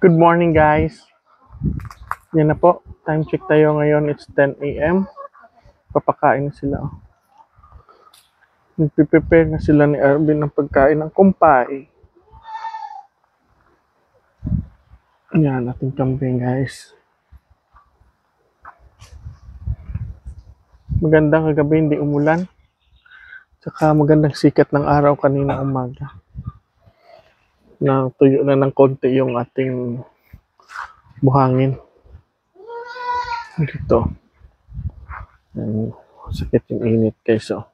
Good morning guys. Yan na po. Time check tayo ngayon. It's 10 a.m. Papakain na sila. Nagpiprepare na sila ni Arvin ng pagkain ng kumpay. Yan ating kambing guys. Magandang kagabi, hindi umulan. Tsaka magandang sikat ng araw kanina umaga. Tuyo na ng konti yung ating buhangin. Dito. Yan. Sakit yung init guys. Oh.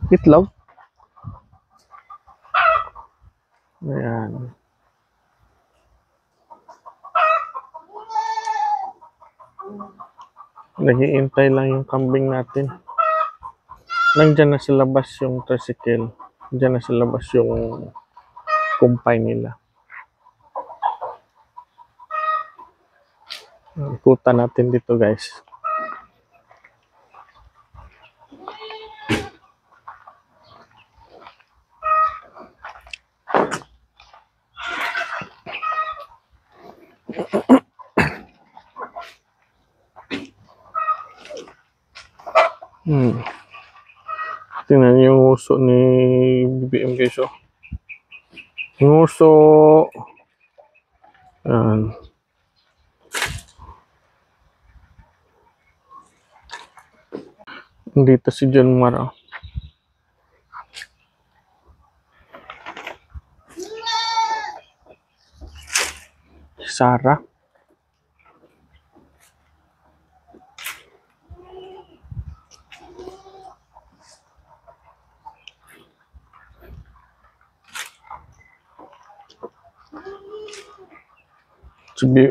Itlog. Ayan. Naghihintay lang yung kambing natin. Nandiyan na sa labas yung tricycle. Nandiyan na sa labas yung kumpay nila. Ikutan natin dito guys. Tingnan yung uso ni BBM guys. Oh. Yung uso. Yan. Dito si John Mara. Sarah.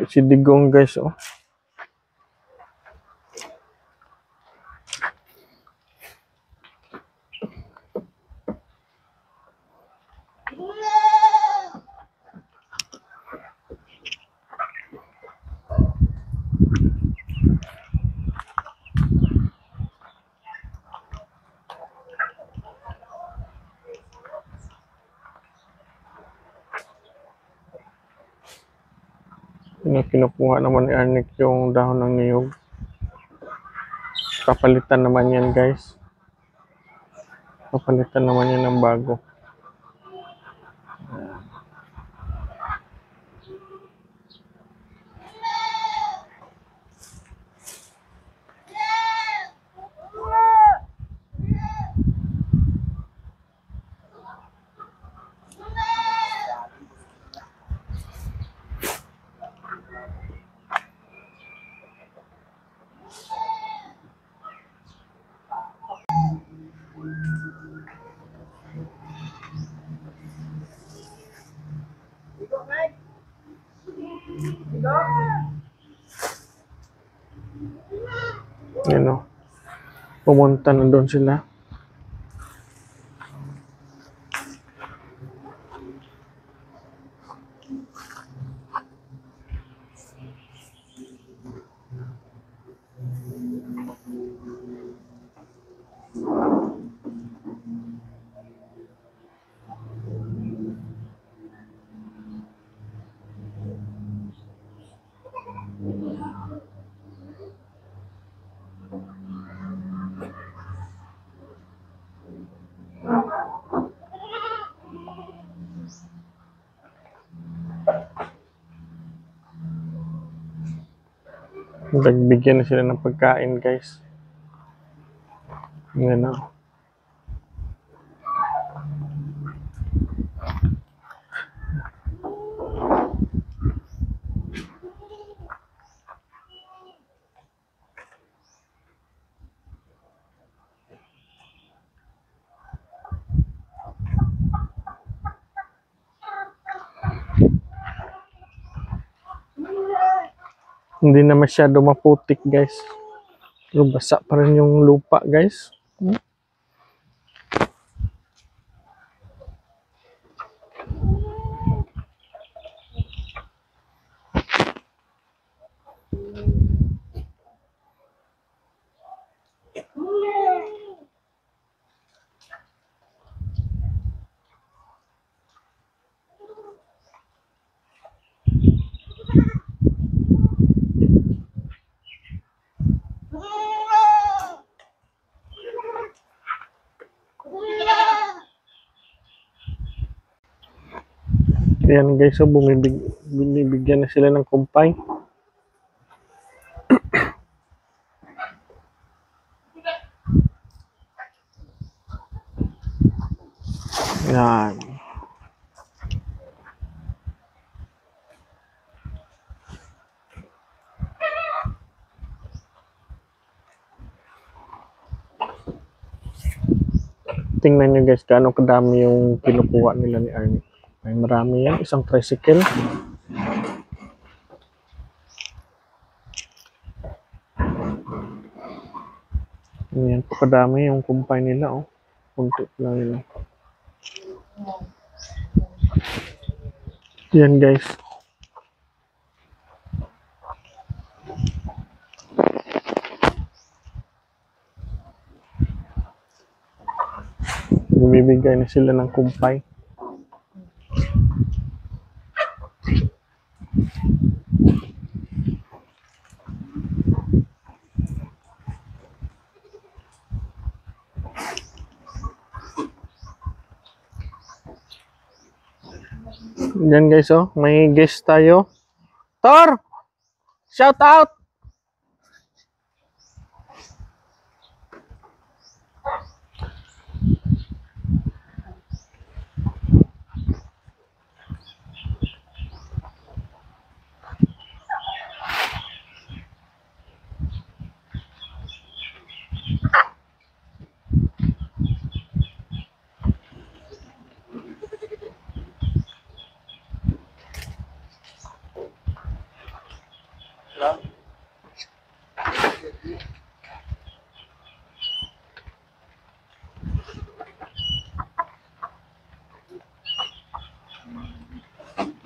Si Digong guys. Oh. Kinukuha naman ni Arnick yung dahon ng niyog. Papalitan naman yan guys. Papalitan naman yan ng bago. Yan o. Pumunta na doon sila. Nagbigyan na sila ng pagkain guys. Yan o. Hindi na masyado maputik guys. Pero basa pa rin yung lupa guys. Ayan guys, so bumibigyan na sila ng kumpay. Yan. Tingnan nyo guys, gaano kadami yung kinukuha nila ni Arnie. Ay, marami yan. Isang tricycle. Yan po kadami yung kumpay nila, oh. Kunti lang nila. Yan guys. Bumibigay na sila ng kumpay. Yan guys, oh, may guest tayo. Tor! Shout out!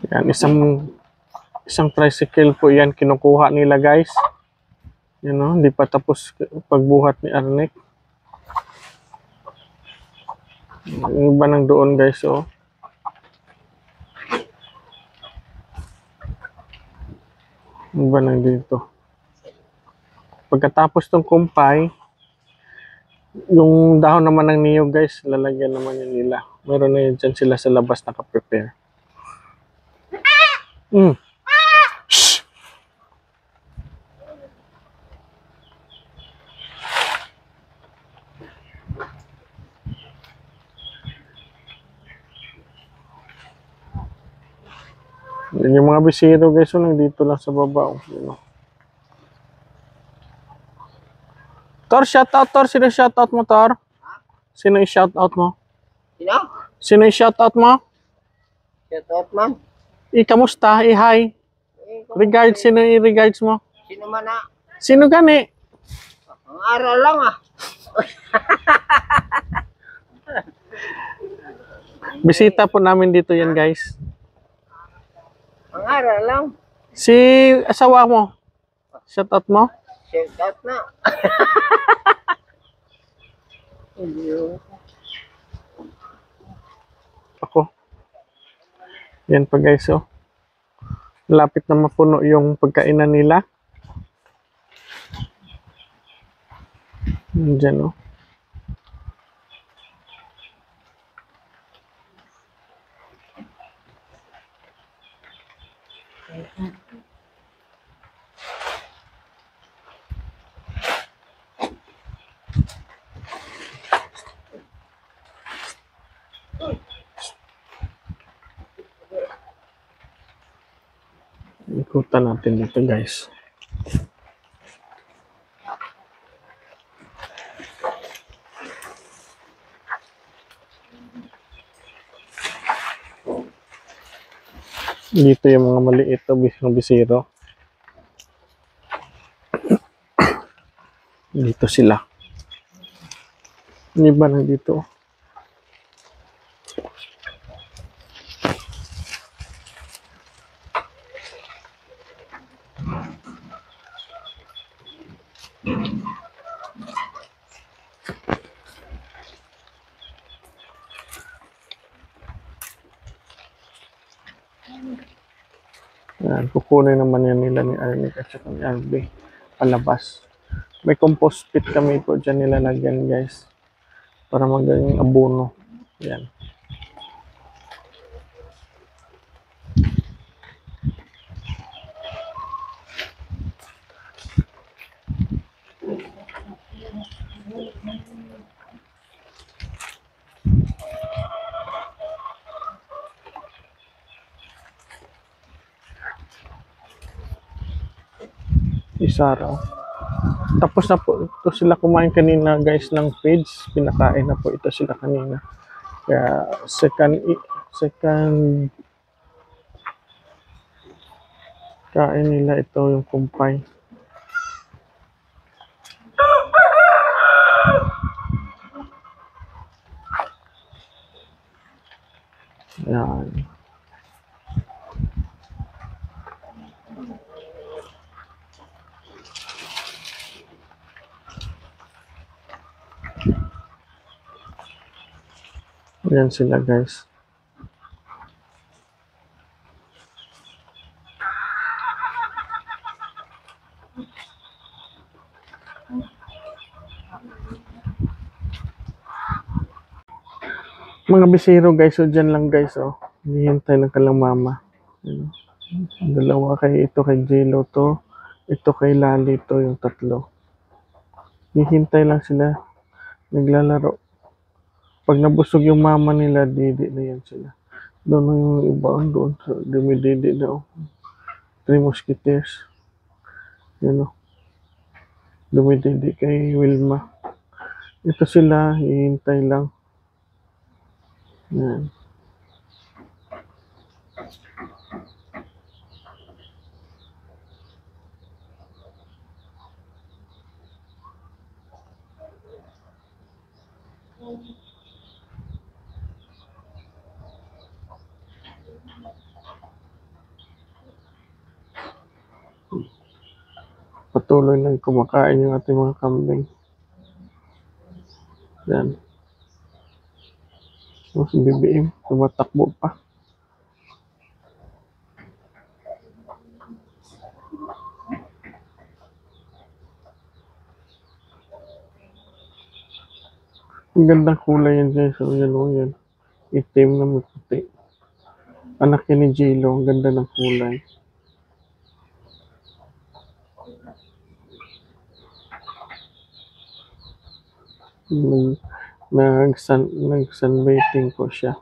Yan, isang tricycle po yan kinukuha nila guys. Yan, no? Hindi pa tapos pagbuhat ni Arnek. Yung iba nang doon guys, oh. Yung iba nang dito. Pagkatapos ng kumpay, yung dahon naman ng niyog guys, lalagyan naman yun nila. Meron na yun dyan sila sa labas nakaprepare. Shh! Yung mga bisiro guys, so nandito lang sa baba. You know. Tor, shoutout Tor. Sino shoutout mo, Tor? Sino i-shoutout mo? Sino? Sino i-shoutout mo? Shoutout man. Kamusta? Hi. Regards, sino i-regards mo? Sino man na? Sino gani? Ang aral lang ah. Bisita po namin dito yan guys. Ang aral lang. Si asawa mo? Shoutout mo? Shoutout na. Ako. Yan pa guys, oh. Lapit na mapuno yung pagkainan nila. Diyan, oh. Ikutan natin dito guys. Dito yung mga maliit na bisiro. Dito sila. Hindi ba nandito? Yan, kukunin naman yan nila ni Arnie at saka ni RB palabas. May compost pit kami po dyan nilalagyan guys para magaling abono. Yan. araw. Tapos na po ito sila kumain kanina guys ng feeds. Pinakain na po ito sila kanina. Kaya second kain nila ito yung kumpay. Yan. Yan sila guys. Mga bisiro guys, so dyan lang guys, oh. Hihintay ng kalang mama. Yan. Dalawa ito kay Jelo to. Ito kay Lali to, yung tatlo. Hihintay lang sila. Naglalaro. Pag nabusog yung mama nila, didi na yan sila. Doon yung iba, doon. So, dumididi na, oh. Three Musketeers. Yan, oh. Dumididi kay Wilma. Ito sila, hihintay lang. Yan. Patuloy lang kumakain yung ating mga kambing. Yan. So, si BBM, tumatakbo pa. Ang gandang kulay yan guys. So, yan o yan. Itim na may puti. Anak yan ni Jelo. Ang ganda ng kulay. Nag-sunbathing po siya.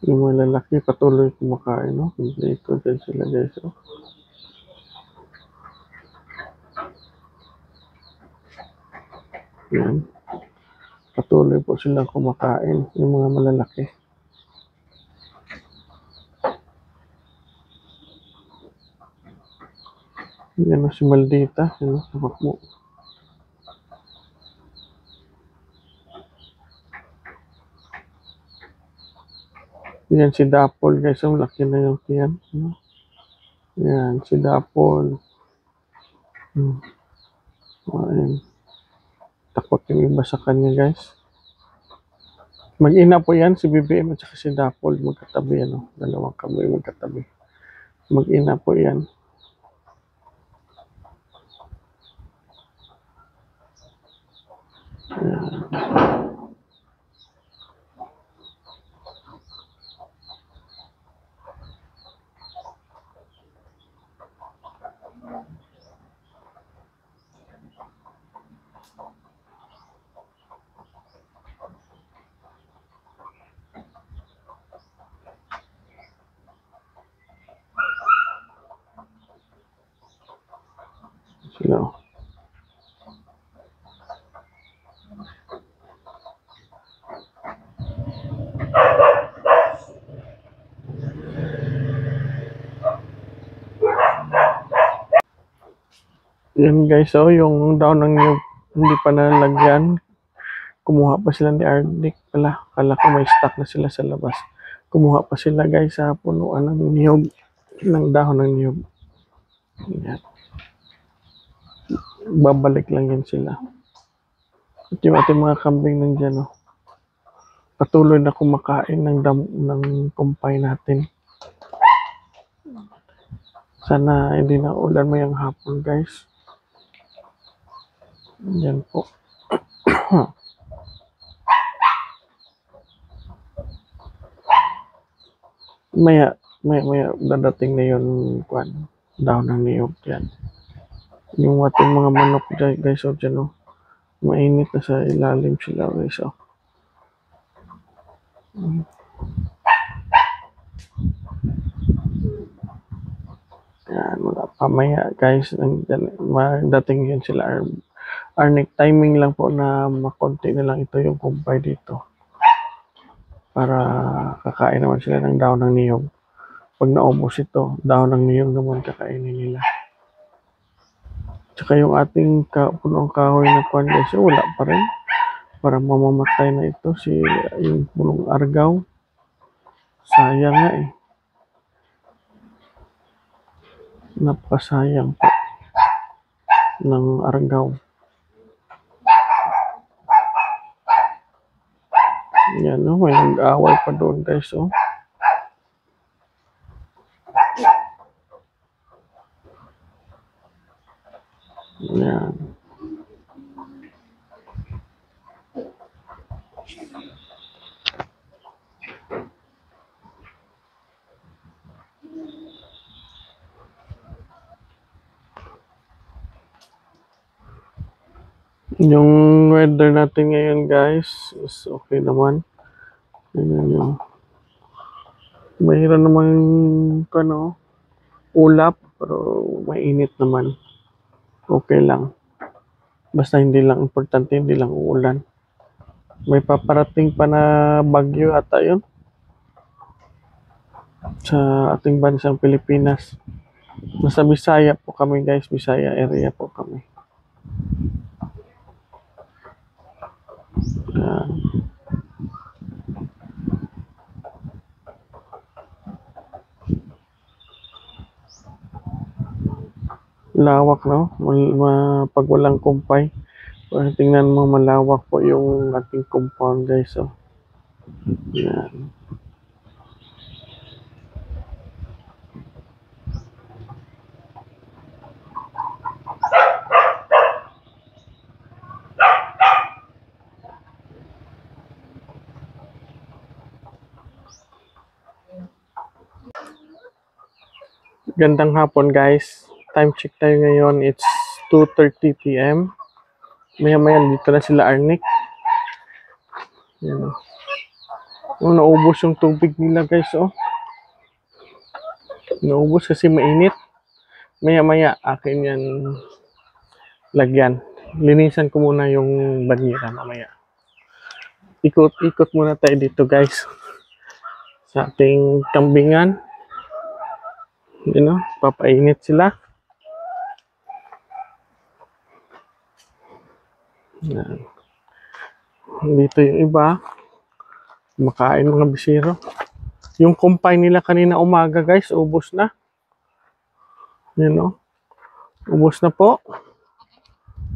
Yung mga lalaki patuloy kumakain, no? Ito dyan sila guys, oh. Yan. Patuloy po silang kumakain, yung mga malalaki. Yan si Maldita, yan sa bakmo. Yan si Dapol guys, ang laki na yung tiyan. Yan si Dapol. Ayan. Takot yung iba sa kanya guys. Mag-ina po yan, si BBM at saka si Dapol. Magkatabi, ano? Dalawang kamay magkatabi. Mag-ina po yan. Sila. Yan guys, oh, yung down ng nyug, hindi pa nalagyan. Kumuha pa sila ni Ardic pala. Kala ko may stock na sila sa labas. Kumuha pa sila guys sa punuan ng niyog, ng dahon ng niyog. Yan. Babalik lang yan sila. At yung ating mga kambing nandyan, oh. Patuloy na kumakain ng kumpay natin. Sana hindi na ulan mayang hapon guys. Yan po. maya dadating na yun daw ng niyog yan. Yung ating mga manok dyan, guys, oh, dyan, oh. Mainit na sa ilalim sila guys, oh. Yan, wala pa maya guys. Dating yun sila. Arnic timing lang po na makonti na lang ito yung kumpay dito. Para kakain naman sila ng daon ng niyog. Pag naubos ito, daon ng niyog naman kakainin nila. Tsaka yung ating punong kahoy na kwan guys, wala pa rin. Para mamamatay na ito yung punong argaw. Sayang nga eh. Napakasayang po ng argaw. Yan o, may nag-away pa doon guys o. Yan. Yung weather natin ngayon guys is okay naman. Yan yung mahirap naman ulap pero mainit naman. Okay lang. Basta hindi lang importante, hindi lang uulan. May paparating pa na bagyo ata yun sa ating bansang Pilipinas. Nasa Bisaya po kami guys, Bisaya area po kami. Lawak no? Pag walang kumpay. Tingnan mo malawak po yung ating compound guys. So. Yan. Gandang hapon guys. Time check tayo ngayon. It's 2:30 PM. Maya-maya dito na sila Arnic. Yan. Oh, naubos yung tubig nila guys. Oh. Naubos kasi mainit. Maya-maya akin yan lagyan. Linisan ko muna yung banyera mamaya. Ikot-ikot muna tayo dito guys. Sa ating kambingan. Papainit sila. Yan. Dito yung iba. Makain mga bisiro. Yung kumpay nila kanina umaga guys, ubos na. Yan o. Ubos na po.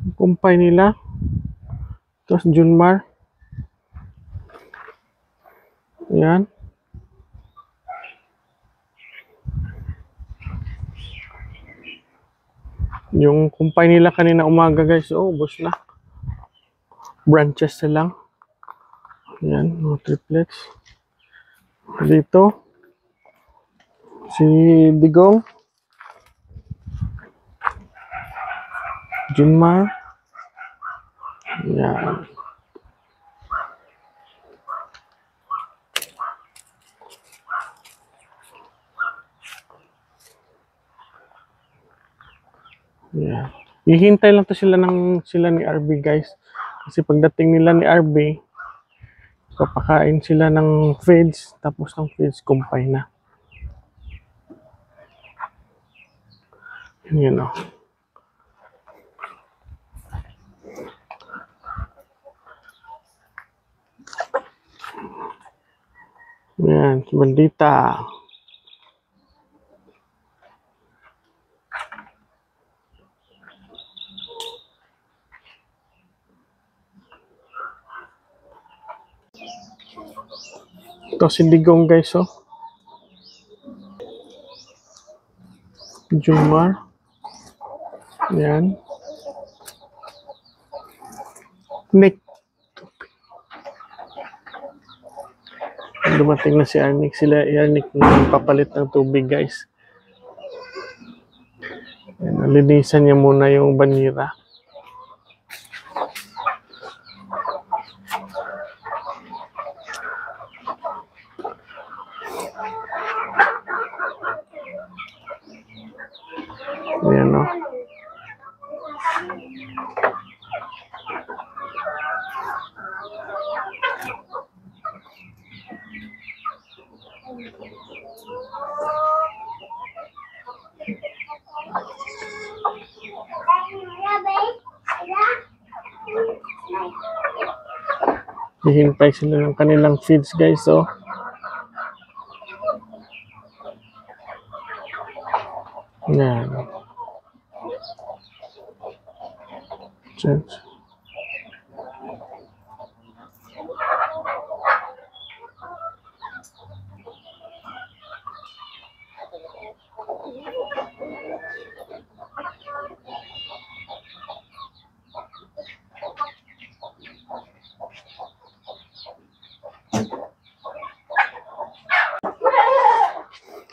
Yung kumpay nila. Tapos Junmar. Yan. Yung kumpay nila kanina umaga guys, ubos na. Branches na lang. Yan, mga triplets. Dito, si Digong. Junmar. Yan. Yan. Hihintay lang to sila ni RB guys. Kasi pagdating nila ni RB, papakain sila ng feeds, tapos ng feeds, kumpay na. Yan o. Yan, si Bandita. Ito si Digong guys, oh. Junmar. Yan. Nick. Dumating na si Arnic. Sila Arnic papalit ng tubig guys. Yan, linisan niya muna yung banyera. Ayan, no? Hihintay sila ng kanilang feeds, guys, oh. Yan. Check.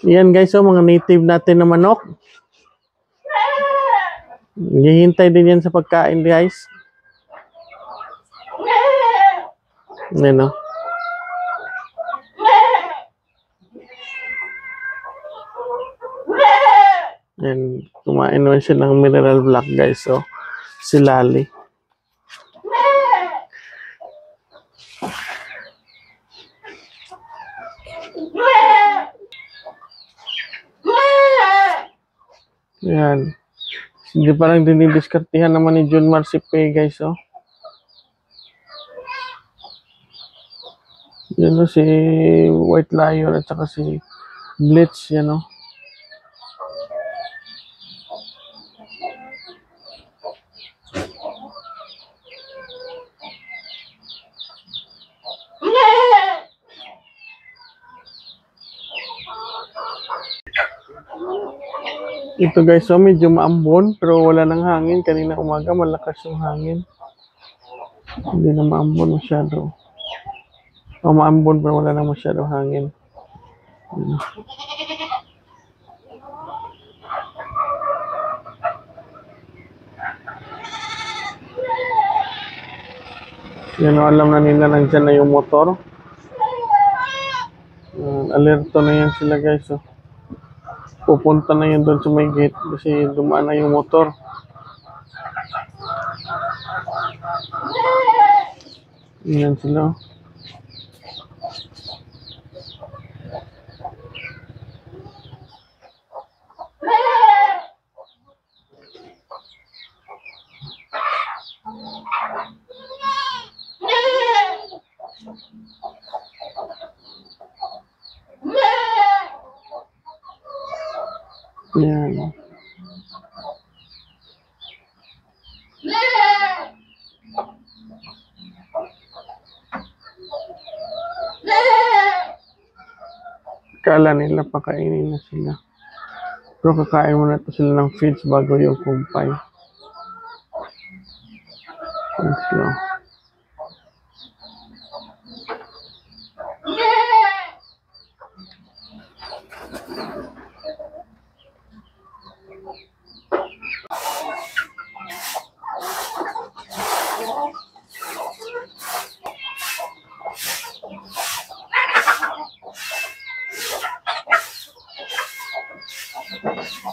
Yan, guys, oh, mga native natin na manok. Hihintay din yan sa pagkain, guys. Yan, oh. Yan, kumain naman siya ng mineral block, guys, oh. Si Lali. Yan. Hindi parang dinidiskartihan naman ni June Marcipe, guys, oh. Yan, oh, si White Lion at saka si Blitz, yan, oh. Ito, guys, so medyo maambon pero wala nang hangin. Kanina umaga malakas yung hangin. Hindi na maambon masyado. O maambon pero wala nang masyado hangin. Yan, o, alam na nila nandyan na yung motor. Alerto na yan sila, guys. So, pupunta na yun doon sa may gate kasi dumaan na yung motor. Yan sila. Yan. Kala nila pakainin na sila. Pero kakain muna ito sila ng feeds bago yung kumpay. Slow.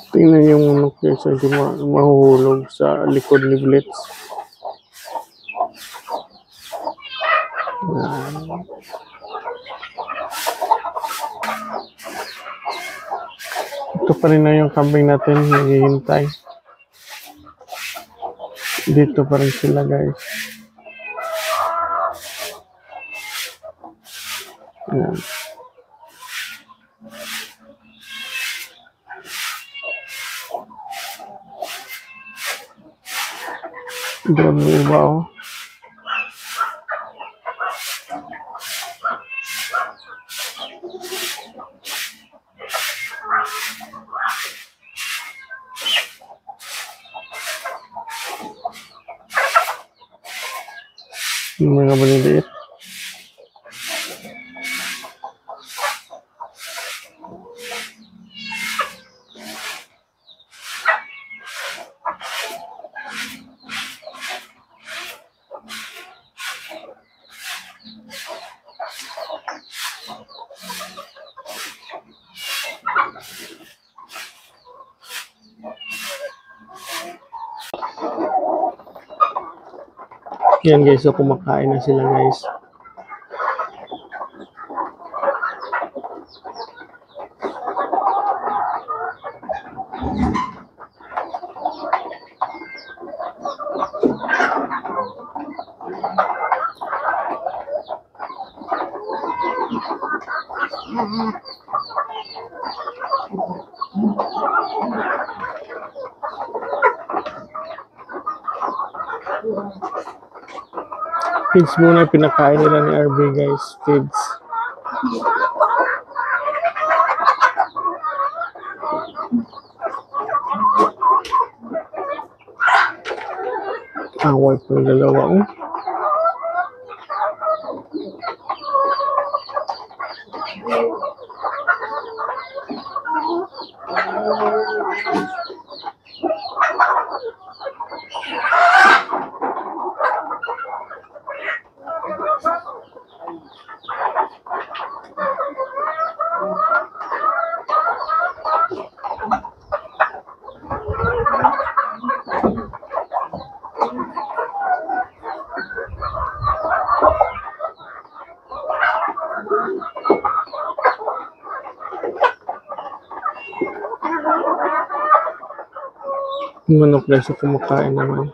Tingnan yung manok, guys, hindi mahuhulog sa likod ni Blitz. Ito pa rin na yung kambing natin, naghihintay. Dito pa rin sila, guys. Yan. Doon yung iba, oh. Yung mga maliliit. Yan guys, so kumakain na sila guys. Feeds muna yung pinakain nila ni RB guys. Feeds. Away po yung dalawa. Oh. Yung manok guys, so kumakain naman.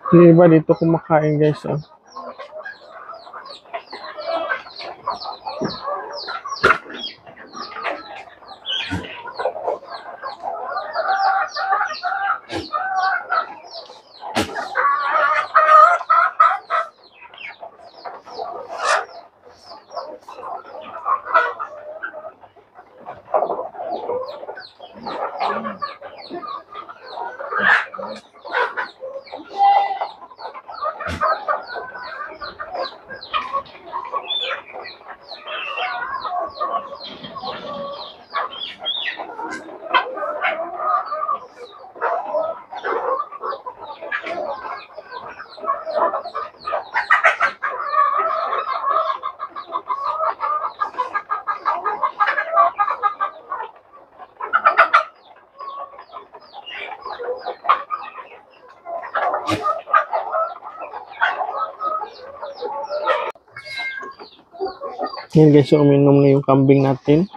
Yung iba dito kumakain guys. Oh. Yan guys, so uminom na yung kambing natin.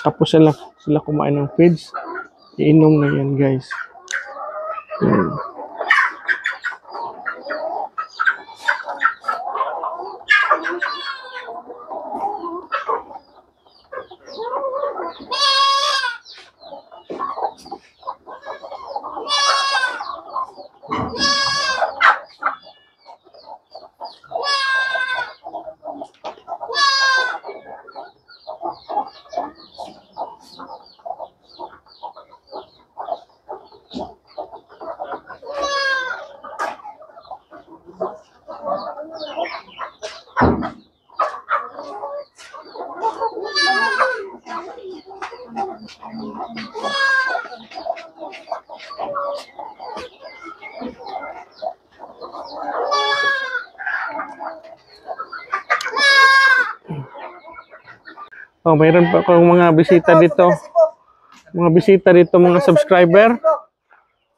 Tapos sila kumain ng feeds. Iinom na yan guys. Yan. Oh, mayroon pa akong mga bisita dito. Mga bisita dito, mga subscriber.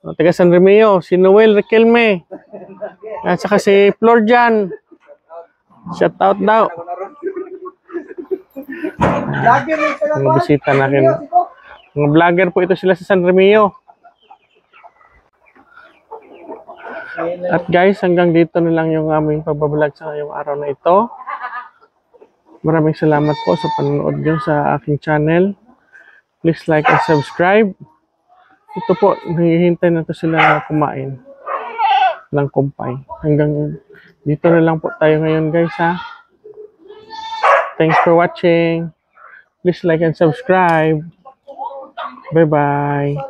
Oh, taga San Remio, si Noel Riquelme. At saka si Florjan. Shout out daw. Mga bisita natin. Mga vlogger po ito sila sa San Remio. At guys, hanggang dito na lang yung aming pagbablog sa ngayong araw na ito. Maraming salamat po sa panonood nyo sa aking channel. Please like and subscribe. Ito po, naghihintay na to sila kumain ng kumpay. Hanggang dito na lang po tayo ngayon guys ha. Thanks for watching. Please like and subscribe. Bye-bye.